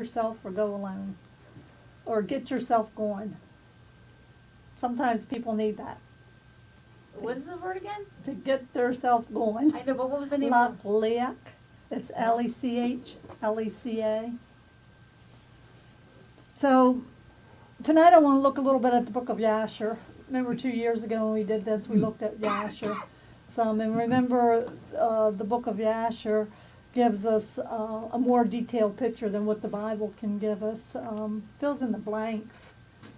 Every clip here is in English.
yourself or go alone. Or get yourself going. Sometimes people need that. What is the word again? To get themselves going. I know, but what was the name? Lech. It's Lech. Leca. So tonight I want to look a little bit at the book of Yasher. Remember 2 years ago when we did this, we looked at Yasher some. And remember the book of Yasher gives us a more detailed picture than what the Bible can give us. Fills in the blanks.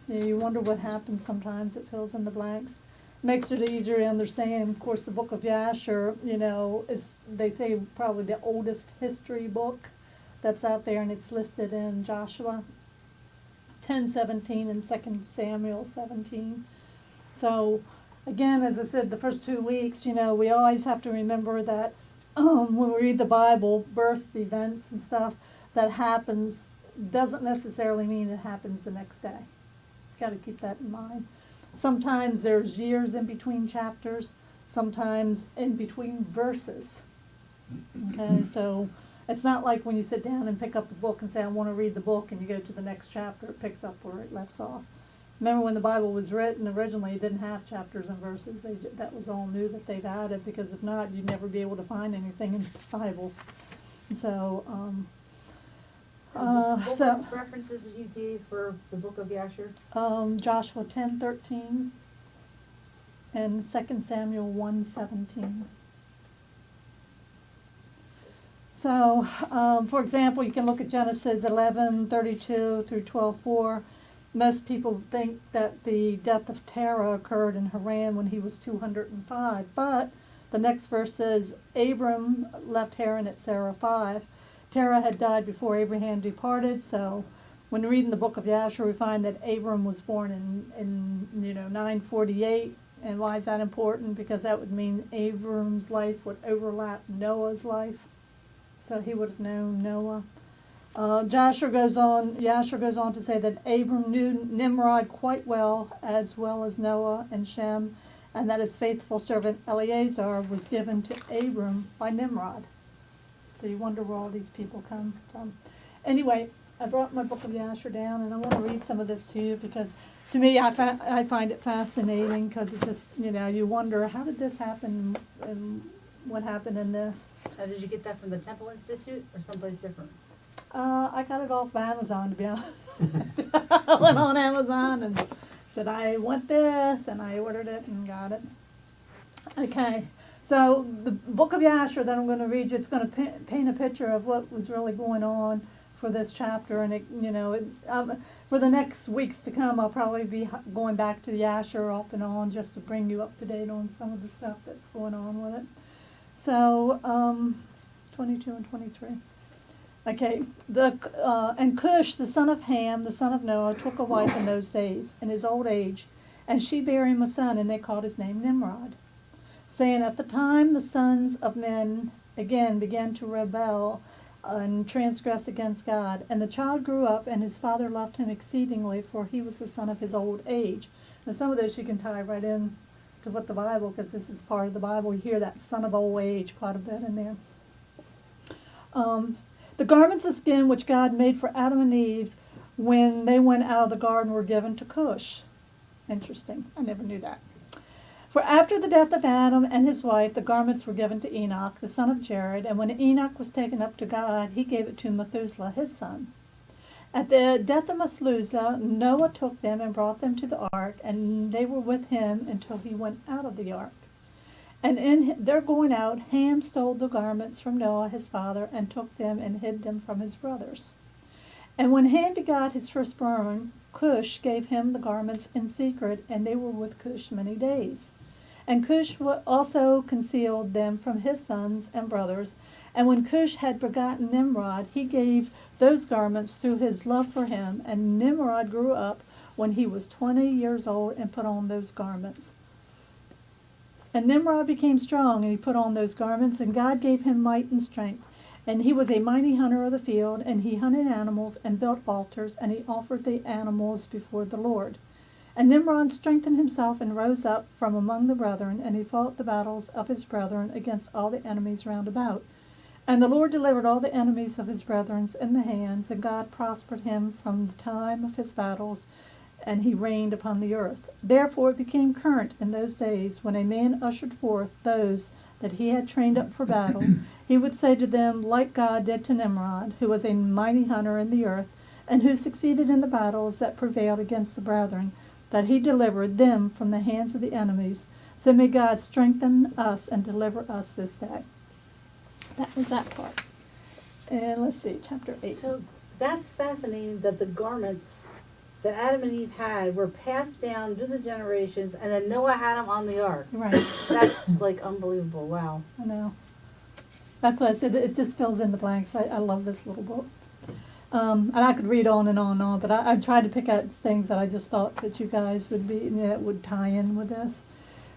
You wonder what happens sometimes. It fills in the blanks. Makes it easier to understand. Of course, the book of Yasher, is, they say, probably the oldest history book that's out there, and it's listed in Joshua 10:17 and 2 Samuel 17. So, again, as I said, the first 2 weeks, we always have to remember that when we read the Bible, birth events and stuff that happens doesn't necessarily mean it happens the next day. Got to keep that in mind. Sometimes there's years in between chapters, sometimes in between verses. Okay, so it's not like when you sit down and pick up a book and say, I want to read the book, and you go to the next chapter, it picks up where it left off. Remember when the Bible was written originally, it didn't have chapters and verses. That was all new that they've added, because if not, you'd never be able to find anything in the Bible. So, what references did you give for the book of Yasher? Joshua 10:13 and 2 Samuel 1:17. So, for example, you can look at Genesis 11:32 through 12:4. Most people think that the death of Terah occurred in Haran when he was 205, but the next verse says, Abram left Haran at Sarah 5. Terah had died before Abraham departed, so when reading the book of Yasher, we find that Abram was born in 948. And why is that important? Because that would mean Abram's life would overlap Noah's life, so he would have known Noah. Yasher goes on to say that Abram knew Nimrod quite well as Noah and Shem, and that his faithful servant Eleazar was given to Abram by Nimrod. So you wonder where all these people come from. Anyway, I brought my book of Yasher down, and I want to read some of this to you, because to me, I find it fascinating, because it just, you wonder, how did this happen, and what happened in this? Did you get that from the Temple Institute or someplace different? I got it off Amazon, to be honest. I went on Amazon and said, I want this, and I ordered it and got it. Okay, so the book of Yasher that I'm going to read you, it's going to paint a picture of what was really going on for this chapter, and for the next weeks to come, I'll probably be going back to Yasher off and on, just to bring you up to date on some of the stuff that's going on with it. So, 22 and 23. Okay, and Cush, the son of Ham, the son of Noah, took a wife in those days, in his old age, and she bare him a son, and they called his name Nimrod, saying, at the time the sons of men again began to rebel and transgress against God. And the child grew up, and his father loved him exceedingly, for he was the son of his old age. And some of this you can tie right in to what the Bible, because this is part of the Bible. You hear that son of old age quite a bit in there. The garments of skin which God made for Adam and Eve when they went out of the garden were given to Cush. Interesting. I never knew that. For after the death of Adam and his wife, the garments were given to Enoch, the son of Jared, and when Enoch was taken up to God, he gave it to Methuselah, his son. At the death of Methuselah, Noah took them and brought them to the ark, and they were with him until he went out of the ark. And in their going out, Ham stole the garments from Noah his father, and took them and hid them from his brothers. And when Ham begot his firstborn, Cush gave him the garments in secret, and they were with Cush many days. And Cush also concealed them from his sons and brothers. And when Cush had begotten Nimrod, he gave those garments through his love for him. And Nimrod grew up when he was 20 years old and put on those garments. And Nimrod became strong, and he put on those garments, and God gave him might and strength. And he was a mighty hunter of the field, and he hunted animals and built altars, and he offered the animals before the Lord. And Nimrod strengthened himself and rose up from among the brethren, and he fought the battles of his brethren against all the enemies round about. And the Lord delivered all the enemies of his brethren in the hands, and God prospered him from the time of his battles, and he reigned upon the earth. Therefore it became current in those days, when a man ushered forth those that he had trained up for battle, he would say to them, like God did to Nimrod, who was a mighty hunter in the earth, and who succeeded in the battles that prevailed against the brethren, that he delivered them from the hands of the enemies. So may God strengthen us and deliver us this day. That was that part. And let's see, chapter 8. So that's fascinating that the garments that Adam and Eve had were passed down to the generations, and then Noah had them on the ark. Right. That's like unbelievable. Wow. I know. That's why I said it just fills in the blanks. I love this little book. And I could read on and on and on, but I tried to pick out things that I just thought that you guys would be, would tie in with this.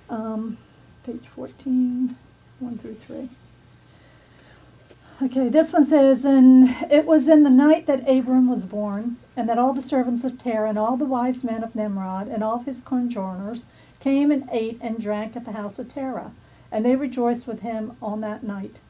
Page 14, 1 through 3. Okay, this one says, and it was in the night that Abram was born, and that all the servants of Terah and all the wise men of Nimrod and all his conjoiners came and ate and drank at the house of Terah, and they rejoiced with him on that night.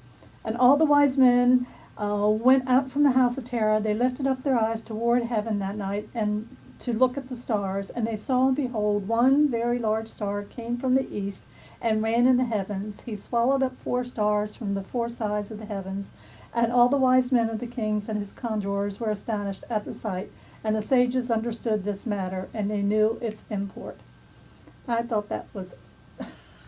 And all the wise men went out from the house of Terah. They lifted up their eyes toward heaven that night, and to look at the stars, and they saw, and behold, one very large star came from the east, and ran in the heavens. He swallowed up 4 stars from the 4 sides of the heavens. And all the wise men of the kings and his conjurers were astonished at the sight. And the sages understood this matter, and they knew its import. I thought that was,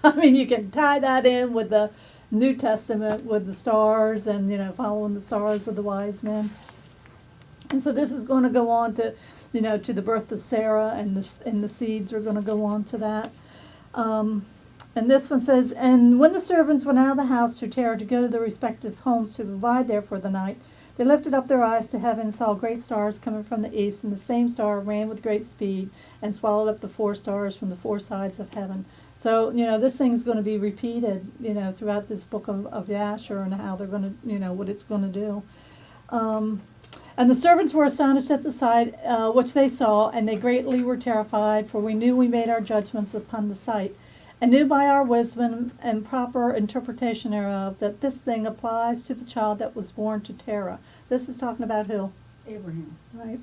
I mean, you can tie that in with the New Testament, with the stars, and, following the stars with the wise men. And so this is going to go on to, to the birth of Sarah, and the seeds are going to go on to that. And this one says, and when the servants went out of the house to Terah to go to their respective homes to abide there for the night, they lifted up their eyes to heaven and saw great stars coming from the east, and the same star ran with great speed and swallowed up the 4 stars from the 4 sides of heaven. So, this thing's going to be repeated, throughout this book of Yasher, and how they're going to, what it's going to do. And the servants were astonished at the sight which they saw, and they greatly were terrified, for we knew we made our judgments upon the sight, and knew by our wisdom and proper interpretation thereof that this thing applies to the child that was born to Terah. This is talking about who? Abraham. Right.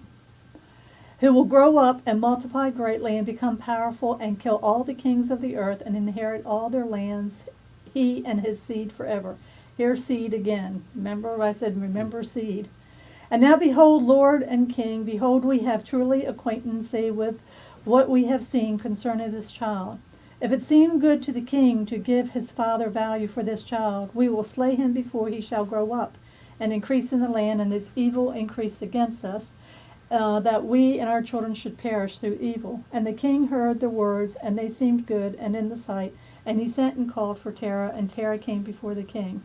Who will grow up and multiply greatly and become powerful and kill all the kings of the earth and inherit all their lands, he and his seed forever. Here's seed again. Remember I said, remember seed. And now behold, Lord and King, behold, we have truly acquaintance with what we have seen concerning this child. If it seem good to the king to give his father value for this child, we will slay him before he shall grow up, and increase in the land, and his evil increase against us, that we and our children should perish through evil. And the king heard the words, and they seemed good and in the sight, and he sent and called for Terah, and Terah came before the king.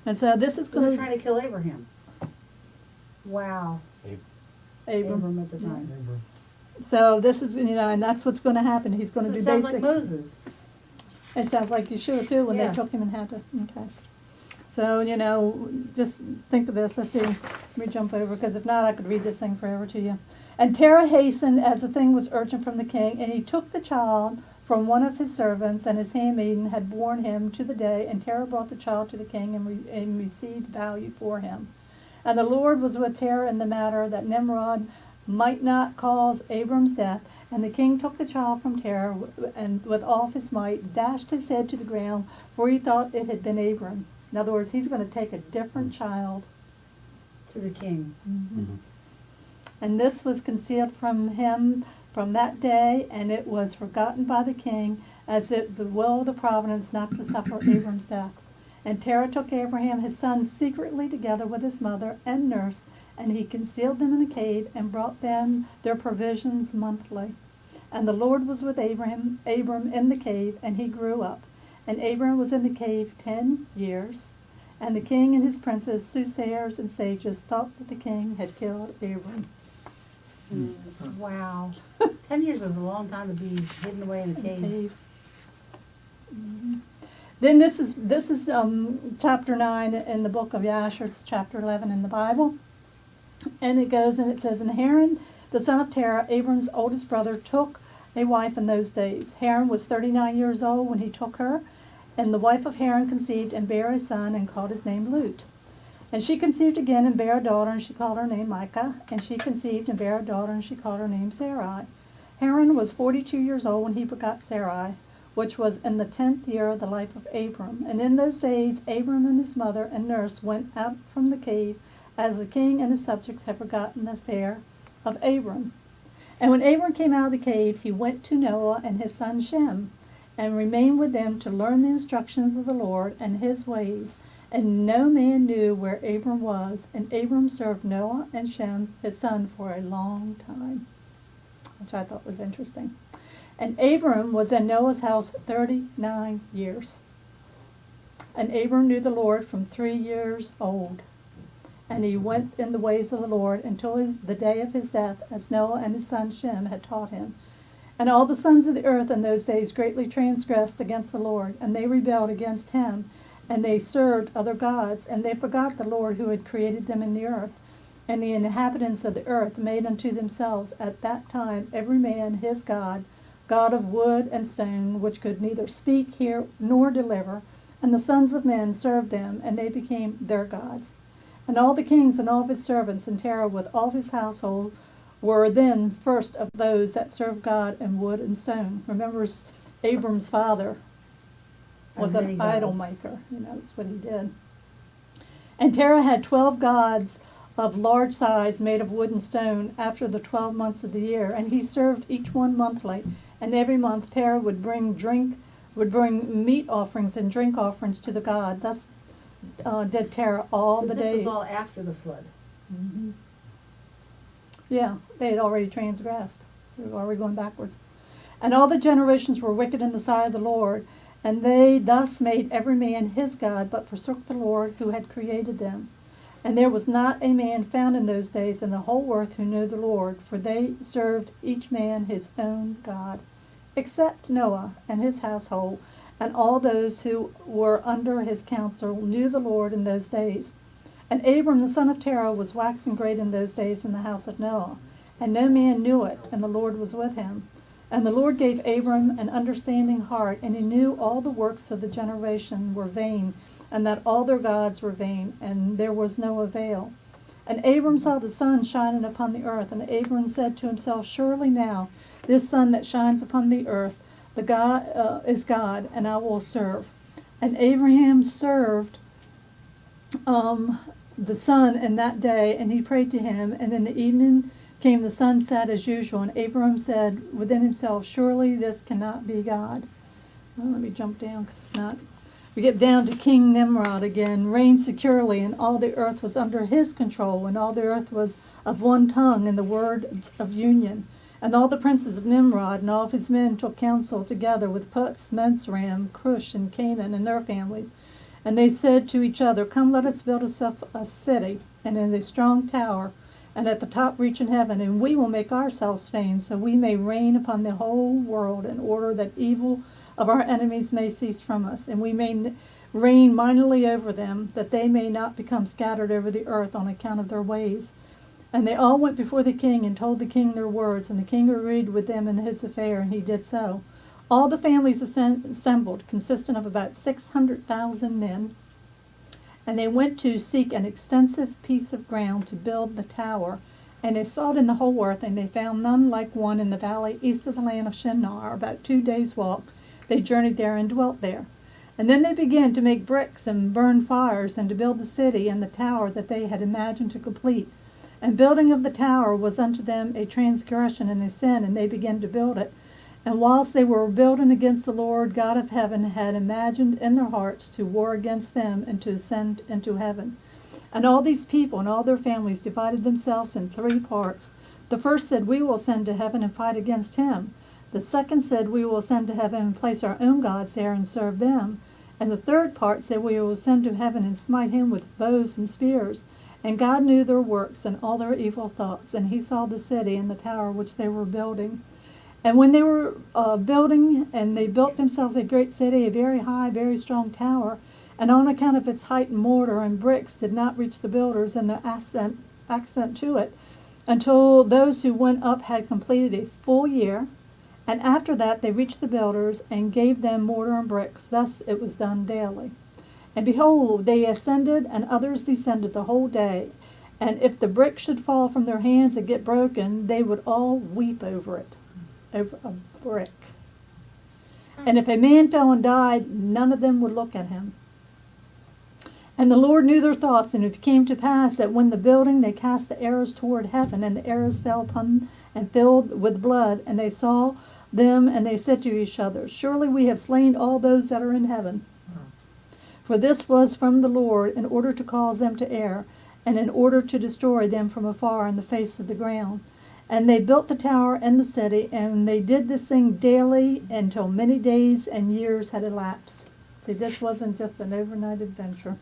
And so this is So going they're to... trying to kill Abraham. Wow. Abram at the time. So this is, and that's what's going to happen. He's going to So be it sounds basic. like Moses. It sounds like Yeshua too, when Yes. they took him and had to. Okay. So, just think of this. Let's see. Let me jump over, because if not, I could read this thing forever to you. And Terah hastened as the thing was urgent from the king, and he took the child from one of his servants, and his handmaiden had borne him to the day, and Terah brought the child to the king and received value for him. And the Lord was with Terah in the matter, that Nimrod might not cause Abram's death. And the king took the child from Terah, and with all his might dashed his head to the ground, for he thought it had been Abram. In other words, he's going to take a different child. To the king. Mm-hmm. And this was concealed from him from that day, and it was forgotten by the king, as it the will of the providence not to suffer Abram's death. And Terah took Abraham his son secretly together with his mother and nurse, and he concealed them in a cave, and brought them their provisions monthly. And the Lord was with Abram in the cave, and he grew up. And Abram was in the cave 10 years. And the king and his princes, soothsayers and sages, thought that the king had killed Abram. Wow. 10 years is a long time to be hidden away in a cave. Mhm. Then this is chapter 9 in the book of Yasher. It's chapter 11 in the Bible. And it goes and it says, and Haran, the son of Terah, Abram's oldest brother, took a wife in those days. Haran was 39 years old when he took her, and the wife of Haran conceived and bare a son and called his name Lut. And she conceived again and bare a daughter, and she called her name Micah. And she conceived and bare a daughter, and she called her name Sarai. Haran was 42 years old when he begot Sarai, which was in the 10th year of the life of Abram. And in those days Abram and his mother and nurse went out from the cave, as the king and his subjects had forgotten the affair of Abram. And when Abram came out of the cave, he went to Noah and his son Shem, and remained with them to learn the instructions of the Lord and his ways. And no man knew where Abram was, and Abram served Noah and Shem, his son, for a long time, which I thought was interesting. And Abram was in Noah's house 39 years. And Abram knew the Lord from 3 years old. And he went in the ways of the Lord until the day of his death, as Noah and his son Shem had taught him. And all the sons of the earth in those days greatly transgressed against the Lord, and they rebelled against him, and they served other gods, and they forgot the Lord who had created them in the earth. And the inhabitants of the earth made unto themselves at that time every man his god, God of wood and stone, which could neither speak, hear, nor deliver. And the sons of men served them, and they became their gods. And all the kings and all of his servants, and Terah with all his household, were then first of those that served God in wood and stone. Remember, Abram's father was an idol maker. That's what he did. And Terah had 12 gods of large size made of wood and stone after the 12 months of the year, and he served each one monthly. And every month Terah would bring meat offerings and drink offerings to the god. Thus did Terah all the days. So this was all after the flood. Mm-hmm. Yeah, they had already transgressed. They were already going backwards. And all the generations were wicked in the sight of the Lord, and they thus made every man his god, but forsook the Lord who had created them. And there was not a man found in those days in the whole earth who knew the Lord, for they served each man his own god, except Noah and his household, and all those who were under his counsel knew the Lord in those days. And Abram the son of Terah was waxing great in those days in the house of Noah, and no man knew it, and the Lord was with him. And the Lord gave Abram an understanding heart, and he knew all the works of the generation were vain, and that all their gods were vain, and there was no avail. And Abram saw the sun shining upon the earth, and Abram said to himself, Surely now this sun that shines upon the earth, the God is God, and I will serve. And Abraham served the sun in that day, and he prayed to him. And in the evening came the sunset as usual, and Abraham said within himself, Surely this cannot be God. Well, let me jump down, because if not, we get down to King Nimrod again. Reigned securely, and all the earth was under his control, and all the earth was of one tongue, and the words of union. And all the princes of Nimrod and all of his men took counsel together with Putz, Mensram, Cush, and Canaan, and their families. And they said to each other, Come, let us build a city, and in a strong tower, and at the top reach in heaven, and we will make ourselves famed, so we may reign upon the whole world, in order that evil of our enemies may cease from us, and we may reign mightily over them, that they may not become scattered over the earth on account of their ways. And they all went before the king and told the king their words, and the king agreed with them in his affair, and he did so. All the families assembled, consisting of about 600,000 men, and they went to seek an extensive piece of ground to build the tower. And they sought in the whole earth, and they found none like one in the valley east of the land of Shinar, about 2 days' walk. They journeyed there and dwelt there. And then they began to make bricks and burn fires, and to build the city and the tower that they had imagined to complete. And building of the tower was unto them a transgression and a sin, and they began to build it. And whilst they were building against the Lord God of heaven had imagined in their hearts to war against them and to ascend into heaven. And all these people and all their families divided themselves in 3 parts. The first said, We will ascend to heaven and fight against him. The second said, We will ascend to heaven and place our own gods there and serve them. And the third part said, We will ascend to heaven and smite him with bows and spears. And God knew their works and all their evil thoughts, and he saw the city and the tower which they were building. And when they were building, and they built themselves a great city, a very high, very strong tower, and on account of its height and mortar and bricks did not reach the builders and the accent to it, until those who went up had completed a full year. And after that they reached the builders and gave them mortar and bricks. Thus it was done daily. And behold, they ascended, and others descended the whole day. And if the brick should fall from their hands and get broken, they would all weep over it, over a brick. And if a man fell and died, none of them would look at him. And the Lord knew their thoughts, and it came to pass that when the building they cast the arrows toward heaven, and the arrows fell upon and filled with blood, and they saw them, and they said to each other, Surely we have slain all those that are in heaven. For this was from the Lord, in order to cause them to err, and in order to destroy them from afar in the face of the ground. And they built the tower and the city, and they did this thing daily until many days and years had elapsed. See, this wasn't just an overnight adventure.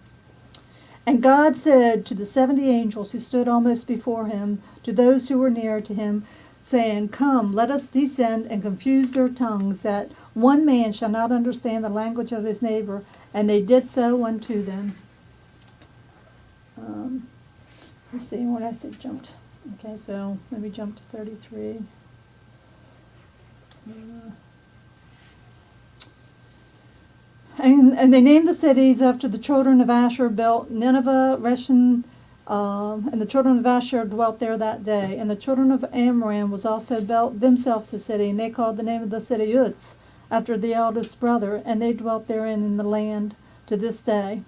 And God said to the 70 angels who stood almost before him, to those who were near to him, saying, Come, let us descend and confuse their tongues, that one man shall not understand the language of his neighbor. And they did so unto them. Let's see what I said jumped. Okay, so let me jump to 33. And they named the cities after the children of Asher built Nineveh, Reshin, and the children of Asher dwelt there that day. And the children of Amram was also built themselves a city, and they called the name of the city Uz, after the eldest brother, and they dwelt therein in the land to this day.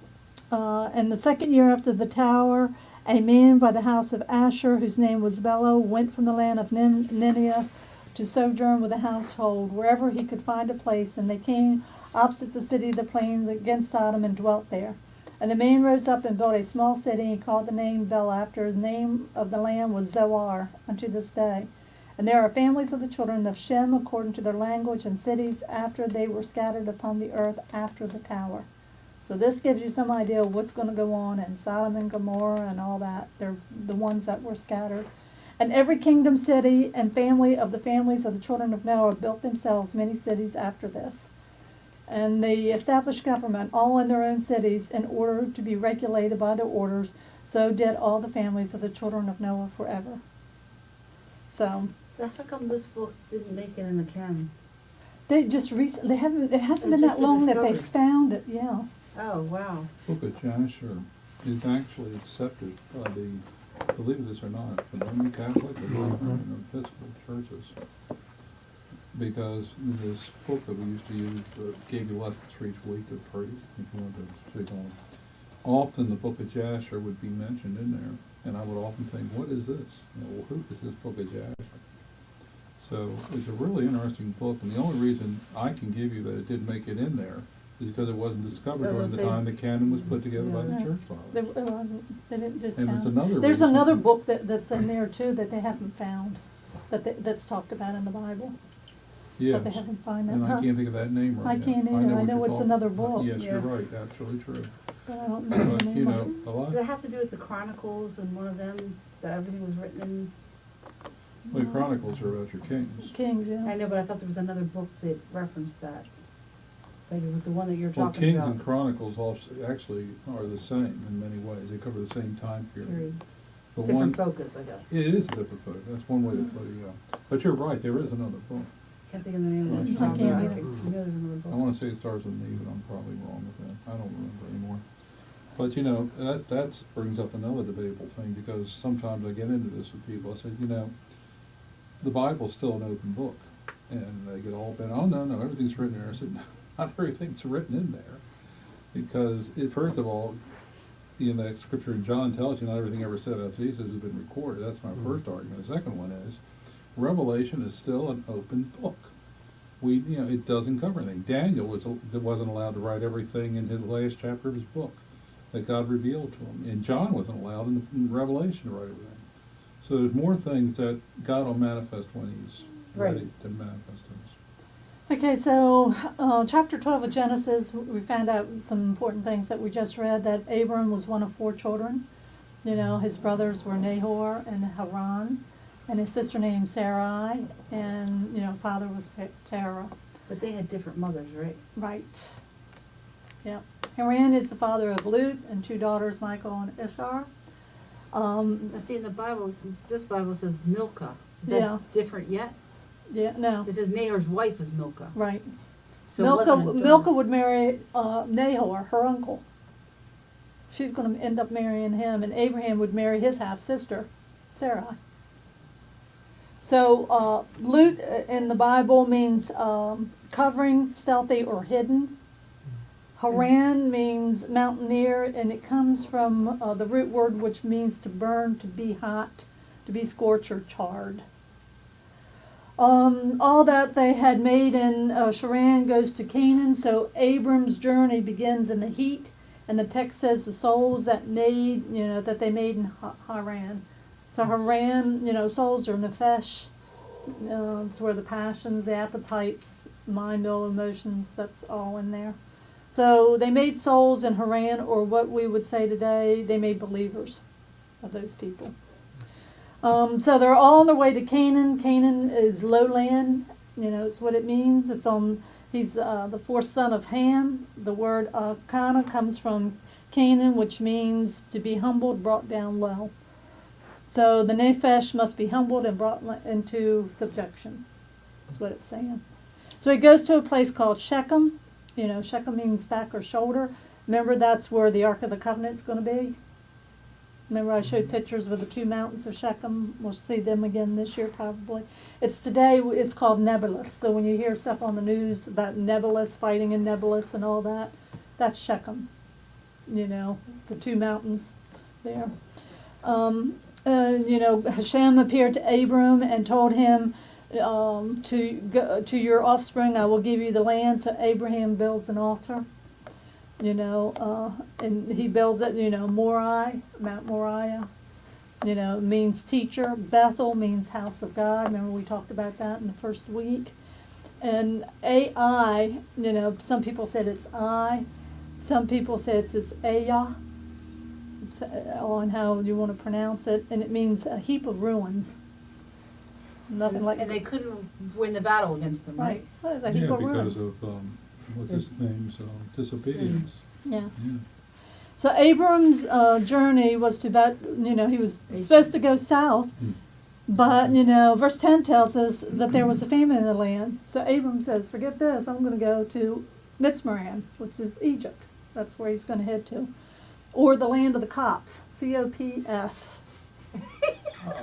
And the second year after the tower, a man by the house of Asher, whose name was Belo, went from the land of Nineveh to sojourn with a household, wherever he could find a place. And they came opposite the city of the plain against Sodom, and dwelt there. And the man rose up and built a small city, and called the name Bela, after the name of the land was Zoar, unto this day. And there are families of the children of Shem, according to their language, and cities after they were scattered upon the earth after the tower. So this gives you some idea of what's going to go on in Sodom and Gomorrah and all that. They're the ones that were scattered. And every kingdom, city, and family of the families of the children of Noah built themselves many cities after this. And they established government, all in their own cities, in order to be regulated by their orders. So did all the families of the children of Noah forever. So how come this book didn't make it in the canon? they just recently, it hasn't been It's just that long been that they discovered. found it, yeah. Oh, wow. Book of Jasher is actually accepted by the, believe this or not, the Roman Catholic and Episcopal churches. Because in this book that we used to use, gave you lessons for each week to pray, if you want to speak on. Often the book of Jasher would be mentioned in there, and I would often think, what is this? Well, who is this book of Jasher? So it's a really interesting book, and the only reason I can give you that it didn't make it in there is because it wasn't discovered during the time the canon was put together by the Yeah. church It fathers. wasn't, they didn't just And found it's it. another There's reason- another book that's in there too that they haven't found, that's talked about in the Bible. Yes, But they haven't found that. and I Huh? can't think of that name I right now. can't either. I what know you're it's talking- another book. Yes, you're Yeah. right, absolutely true. But I don't know the But, name you of know, it. a lot, Does it have to do with the Chronicles and one of them, that everything was written in? the Chronicles are about your kings. Kings, yeah. I know, but I thought there was another book that referenced that. Like it was the one that you're Well, talking Kings about. and Chronicles also actually are the same in many ways. They cover the same time period. Period. But Different one, focus, I guess. it is a different book. That's one way to put it, yeah. But you're right, there is another book. Can't think of the name of it. I off the top of can't my either. head. I know there's another I book. wanna say it starts with me, but I'm probably wrong with that. I don't remember anymore. But, you know, that brings up another debatable thing, because sometimes I get into this with people. I say, you know, the Bible's still an open book. And they get all bent, oh, no, everything's written there. I said, not everything's written in there. Because, first of all, in that scripture in John tells you not everything ever said about Jesus has been recorded. That's my first argument. The second one is, Revelation is still an open book. It doesn't cover anything. Daniel wasn't allowed to write everything in his last chapter of his book that God revealed to him. And John wasn't allowed in Revelation to write everything. So there's more things that God will manifest when he's ready Right. to manifest to us. Okay, so chapter 12 of Genesis, we found out some important things that we just read, that Abram was one of 4 children. You know, his brothers were Nahor and Haran, and his sister named Sarai, and, you know, father was Terah. But they had different mothers, right? Right. Yep. Haran is the father of Lut and 2 daughters, Michael and Ishar. Now see, in the Bible, this Bible says Milcah. Is that Yeah. different yet? Yeah, no, It says Nahor's wife is Milcah. right. So it wasn't a daughter. Milcah would marry Nahor, her uncle. she's going to end up marrying him, and Abraham would marry his half-sister, Sarai. So Lut in the Bible means covering, stealthy, or hidden. Haran means mountaineer, and it comes from the root word which means to burn, to be hot, to be scorched or charred. All that they had made in Haran goes to Canaan, so Abram's journey begins in the heat, and the text says the souls that made, that they made in Haran. So Haran, souls are nefesh. It's where the passions, the appetites, mind, will, emotions, that's all in there. So they made souls in Haran, or what we would say today, they made believers of those people. So they're all on their way to Canaan. Canaan is lowland, it's what it means. He's the fourth son of Ham. The word Cana comes from Canaan, which means to be humbled, brought down low. So the Nephesh must be humbled and brought into subjection. That's what it's saying. So he goes to a place called Shechem. Shechem means back or shoulder. Remember, that's where the Ark of the Covenant's going to be. Remember, I showed pictures with the two mountains of Shechem. We'll see them again this year, probably. It's called Nebulous. So when you hear stuff on the news about Nebulous, fighting in Nebulous and all that, that's Shechem. The two mountains there. Hashem appeared to Abram and told him, to go to your offspring, I will give you the land. So Abraham builds an altar, and he builds it, Moriah, Mount Moriah, means teacher. Bethel means house of God. Remember we talked about that in the first week. And Ai, some people said it's I, some people said it's Aya, on how you want to pronounce it, and it means a heap of ruins. Nothing like. And they couldn't win the battle against them, right? Well, it's a heap of ruins. Because of what's his name's disobedience. Yeah. So Abram's journey was to he was supposed to go south, but verse 10 tells us that there was a famine in the land. So Abram says, "Forget this. I'm going to go to Mitzrayim, which is Egypt. That's where he's going to head to, or the land of the Copts, Cops."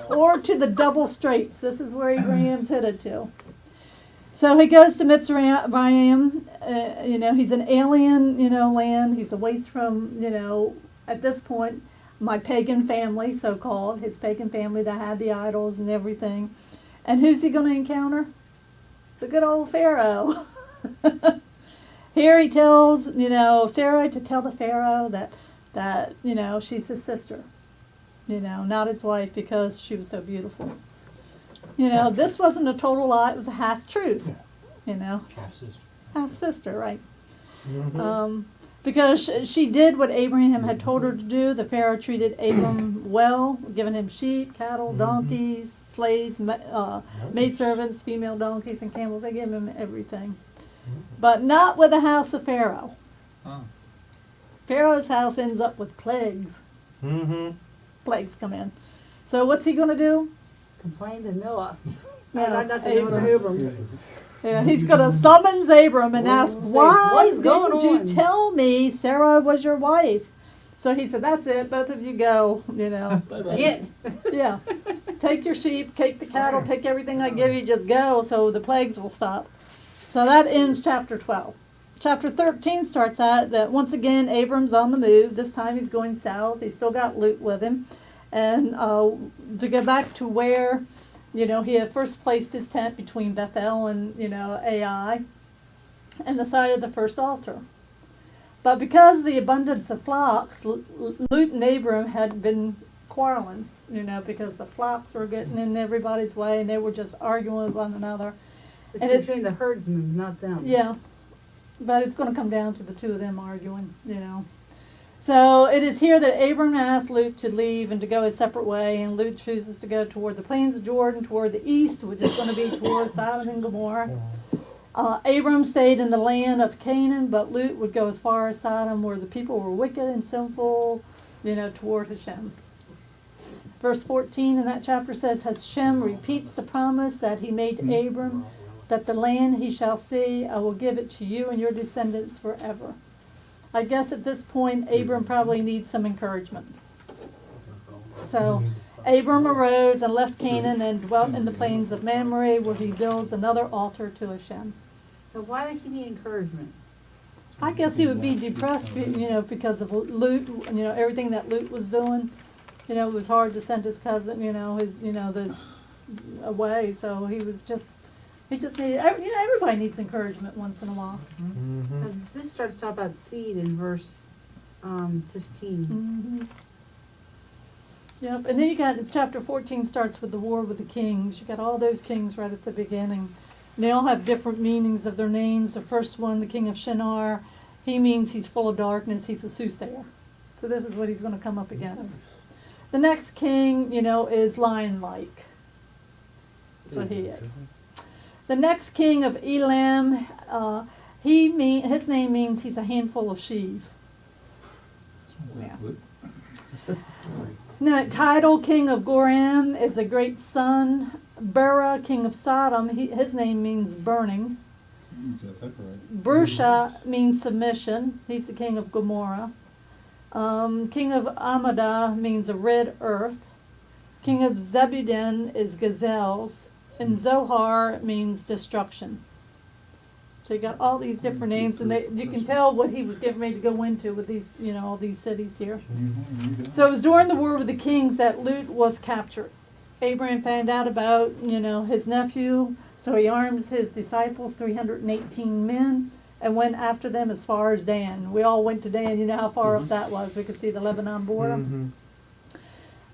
Or to the double straits. This is where Abraham's headed to. So he goes to Mitzrayim. He's an alien, land. He's away from, at this point, my pagan family, so-called, his pagan family that had the idols and everything. And who's he going to encounter? The good old Pharaoh. Here he tells, Sarah to tell the Pharaoh that she's his sister. Not his wife, because she was so beautiful. This wasn't a total lie, it was a half-truth, Half-sister. Half-sister, right. Mm-hmm. Because she did what Abraham had told her to do. The Pharaoh treated Abram well, giving him sheep, cattle, donkeys, slaves, maidservants, female donkeys, and camels. They gave him everything. But not with the house of Pharaoh. Oh. Pharaoh's house ends up with plagues. Mm-hmm. Plagues come in. So what's he going to do? Complain to Noah. Yeah, Not to Abram. Yeah, he's going to summons Abram and ask, Say, why "What is going didn't you on?" tell me Sarah was your wife? So he said, that's it, both of you go, Get. Yeah, take your sheep, take the cattle, take everything I give you, just go, so the plagues will stop. So that ends chapter 12. Chapter 13 starts out that once again Abram's on the move. This time he's going south. He's still got Lut with him. And to go back to where, he had first placed his tent between Bethel and, Ai, and the side of the first altar. But because of the abundance of flocks, Lut and Abram had been quarreling, because the flocks were getting in everybody's way and they were just arguing with one another. It's between the herdsmen, not them. Yeah. But it's going to come down to the two of them arguing, So it is here that Abram asked Lut to leave and to go a separate way, and Lut chooses to go toward the plains of Jordan, toward the east, which is going to be toward Sodom and Gomorrah. Abram stayed in the land of Canaan, but Lut would go as far as Sodom, where the people were wicked and sinful, toward Hashem. Verse 14 in that chapter says, Hashem repeats the promise that he made to Abram, that the land he shall see, I will give it to you and your descendants forever. I guess at this point, Abram probably needs some encouragement. So Abram arose and left Canaan and dwelt in the plains of Mamre, where he builds another altar to Hashem. So why did he need encouragement? I guess he would be depressed, because of Lut, everything that Lut was doing. It was hard to send his cousin, those away. So he just needed, everybody needs encouragement once in a while. Mm-hmm. This starts to talk about seed in verse 15. Mm-hmm. Yep, and then you got, chapter 14 starts with the war with the kings. You got all those kings right at the beginning. And they all have different meanings of their names. The first one, the king of Shinar, he means he's full of darkness. He's a soothsayer. So this is what he's going to come up against. The next king, is lion-like. That's what he is. The next king of Elam, his name means he's a handful of sheaves. Yeah. Now, title king of Goram is a great son. Bera, king of Sodom, his name means burning. You got that right. Bersha means submission. He's the king of Gomorrah. King of Amadah means a red earth. King of Zebulun is gazelles. And Zohar means destruction. So you got all these different names, and you can tell what he was getting ready to go into with these, all these cities here. So it was during the war with the kings that Lut was captured. Abraham found out about, his nephew, so he arms his disciples, 318 men, and went after them as far as Dan. We all went to Dan. You know how far up that was. We could see the Lebanon border. Mm-hmm.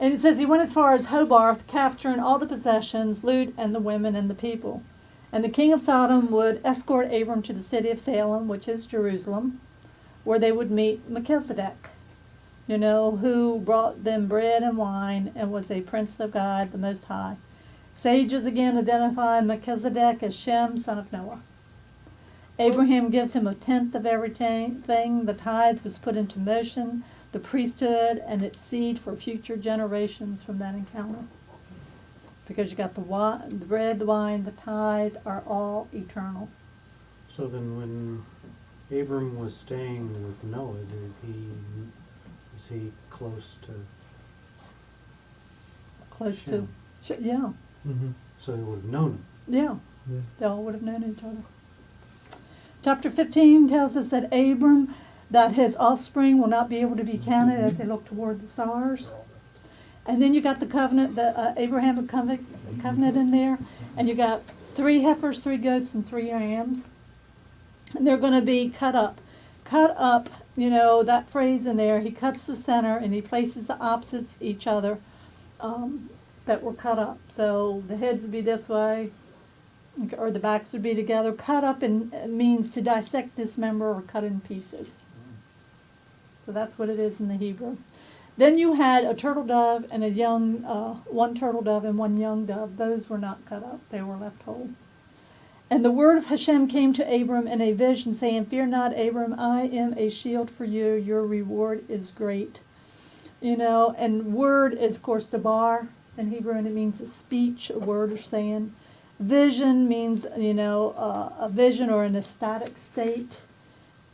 And it says he went as far as Hobarth, capturing all the possessions, Lut, and the women and the people. And the king of Sodom would escort Abram to the city of Salem, which is Jerusalem, where they would meet Melchizedek, who brought them bread and wine and was a prince of God, the Most High. Sages again identify Melchizedek as Shem, son of Noah. Abraham gives him a tenth of everything. The tithe was put into motion, the priesthood and its seed for future generations from that encounter. Because you got the bread, the wine, the tithe are all eternal. So then when Abram was staying with Noah, was he close to Shem? Yeah. Mm-hmm. So he would have known him. Yeah. Yeah. They all would have known each other. Chapter 15 tells us that that his offspring will not be able to be counted as they look toward the stars. And then you got the covenant, the Abrahamic covenant in there, and you got 3 heifers, 3 goats, and 3 rams. And they're going to be cut up. Cut up, that phrase in there, he cuts the center and he places the opposites each other that were cut up. So the heads would be this way, or the backs would be together. Cut up means to dissect, dismember, or cut in pieces. So that's what it is in the Hebrew. Then you had a turtle dove and one turtle dove and 1 young dove. Those were not cut up. They were left whole. And the word of Hashem came to Abram in a vision, saying, "Fear not, Abram, I am a shield for you. Your reward is great." And word is, of course, dabar in Hebrew, and it means a speech, a word or saying. Vision means, a vision or an ecstatic state.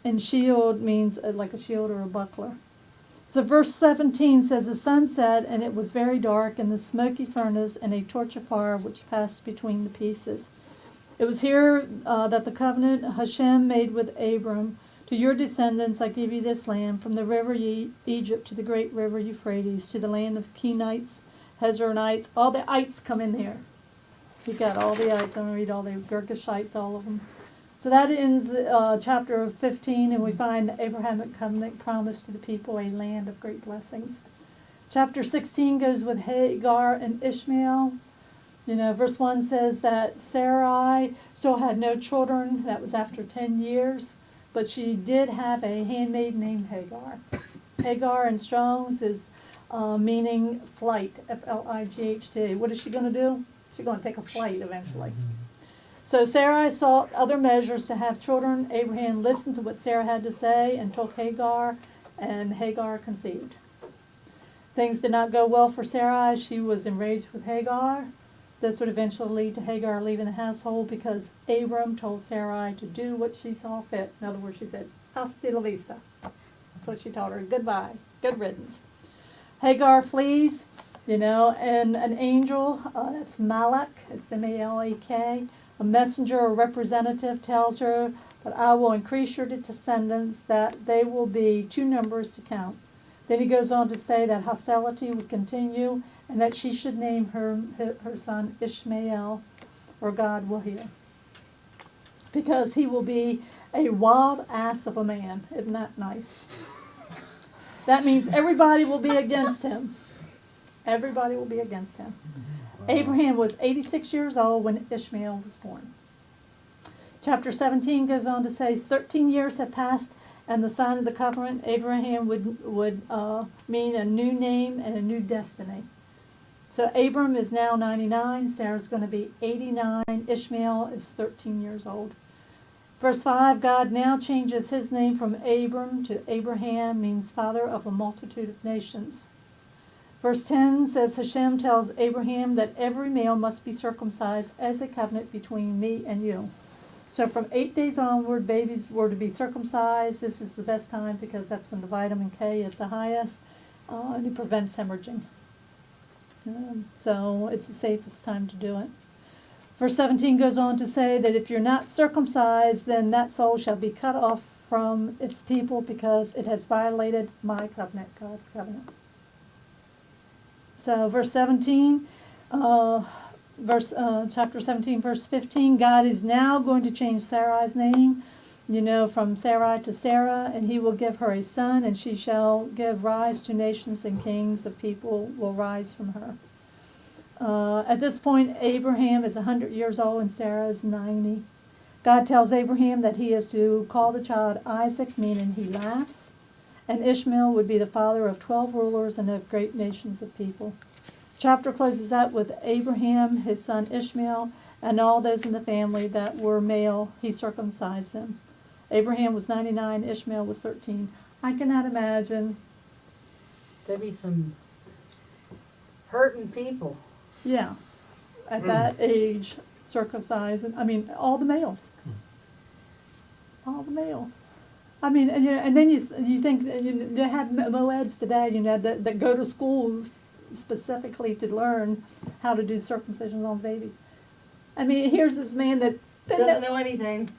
And shield means like a shield or a buckler. So verse 17 says, "The sun set, and it was very dark, and the smoky furnace, and a torch of fire which passed between the pieces." It was here that the covenant Hashem made with Abram. "To your descendants I give you this land, from the river Egypt to the great river Euphrates, to the land of Kenites, Hezronites." All the ites come in here. You got all the ites. I'm going to read all the Girgashites, all of them. So that ends chapter 15, and we find the Abrahamic covenant promised to the people a land of great blessings. Chapter 16 goes with Hagar and Ishmael. Verse 1 says that Sarai still had no children. That was after 10 years. But she did have a handmaid named Hagar. Hagar in Strong's is meaning flight, F-L-I-G-H-T. What is she going to do? She's going to take a flight eventually. So Sarai sought other measures to have children. Abraham listened to what Sarah had to say and took Hagar, and Hagar conceived. Things did not go well for Sarai. She was enraged with Hagar. This would eventually lead to Hagar leaving the household because Abram told Sarai to do what she saw fit. In other words, she said, "Hasta la vista." So she told her, goodbye, good riddance. Hagar flees, and an angel, that's Malak, it's M-A-L-A-K, a messenger or representative tells her that I will increase your descendants, that they will be 2 numbers to count. Then he goes on to say that hostility would continue and that she should name her son Ishmael, or God will hear. Because he will be a wild ass of a man. Isn't that nice? That means everybody will be against him. Everybody will be against him. Abraham was 86 years old when Ishmael was born. Chapter 17 goes on to say 13 years have passed, and the sign of the covenant, Abraham would mean a new name and a new destiny. So Abram is now 99, Sarah's going to be 89, Ishmael is 13 years old. Verse 5, God now changes his name from Abram to Abraham, means father of a multitude of nations. Verse 10 says, Hashem tells Abraham that every male must be circumcised as a covenant between me and you. So from 8 days onward, babies were to be circumcised. This is the best time because that's when the vitamin K is the highest, and it prevents hemorrhaging. So it's the safest time to do it. Verse 17 goes on to say that if you're not circumcised, then that soul shall be cut off from its people because it has violated my covenant, God's covenant. So verse 17, chapter 17, verse 15, God is now going to change Sarai's name, from Sarai to Sarah, and he will give her a son, and she shall give rise to nations, and kings of people will rise from her. At this point, Abraham is 100 years old and Sarah is 90. God tells Abraham that he is to call the child Isaac, meaning he laughs, and Ishmael would be the father of 12 rulers and of great nations of people. Chapter closes out with Abraham, his son Ishmael, and all those in the family that were male, he circumcised them. Abraham was 99, Ishmael was 13. I cannot imagine. There'd be some hurting people. Yeah, at that age, circumcised. All the males. All the males. And then you think they have moeds today, that go to schools specifically to learn how to do circumcision on babies. Here's this man that Doesn't know anything.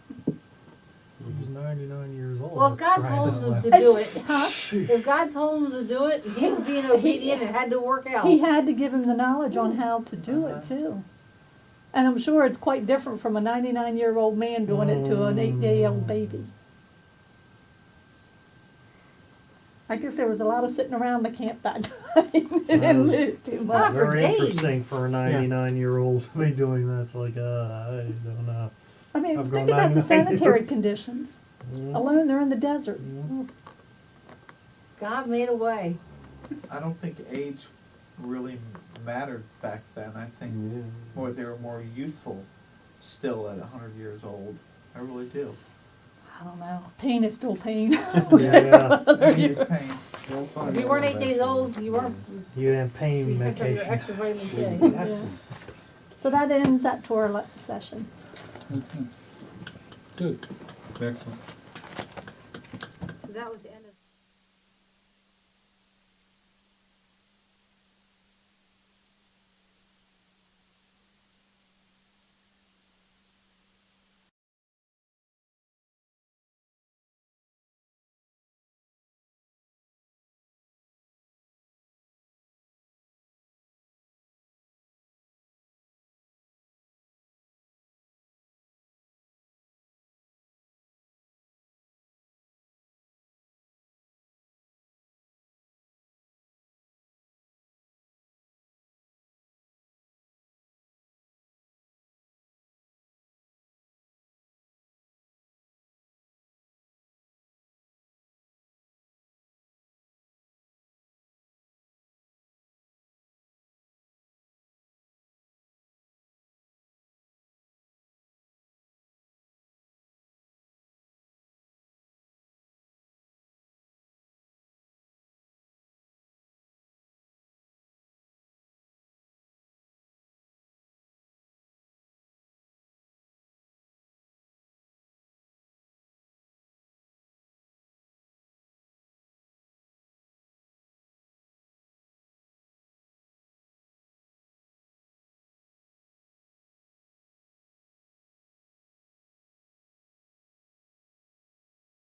He's 99 years old. Well, if God That's told right. him to do it, Huh? if God told him to do it, he was being obedient and had to work out. He had to give him the knowledge on how to do it too. And I'm sure it's quite different from a 99-year-old man doing it to an 8-day-old baby. I guess there was a lot of sitting around the camp that time. They didn't move too much. Not for Very days. interesting for a 99-year-old to be doing that. It's like, I don't know. I've Think gone about the 99 sanitary years. conditions. Mm. Alone, they're in the desert. God made a way. I don't think age really mattered back then. I think they were more youthful still at 100 years old. I really do. I don't know. Pain is still pain. Yeah. Pain is pain. If you weren't 8 days old, you weren't. You have pain You picked up your medication. extra vitamin K. Yeah. So that ends that tour session. Good. Excellent. So that was the end of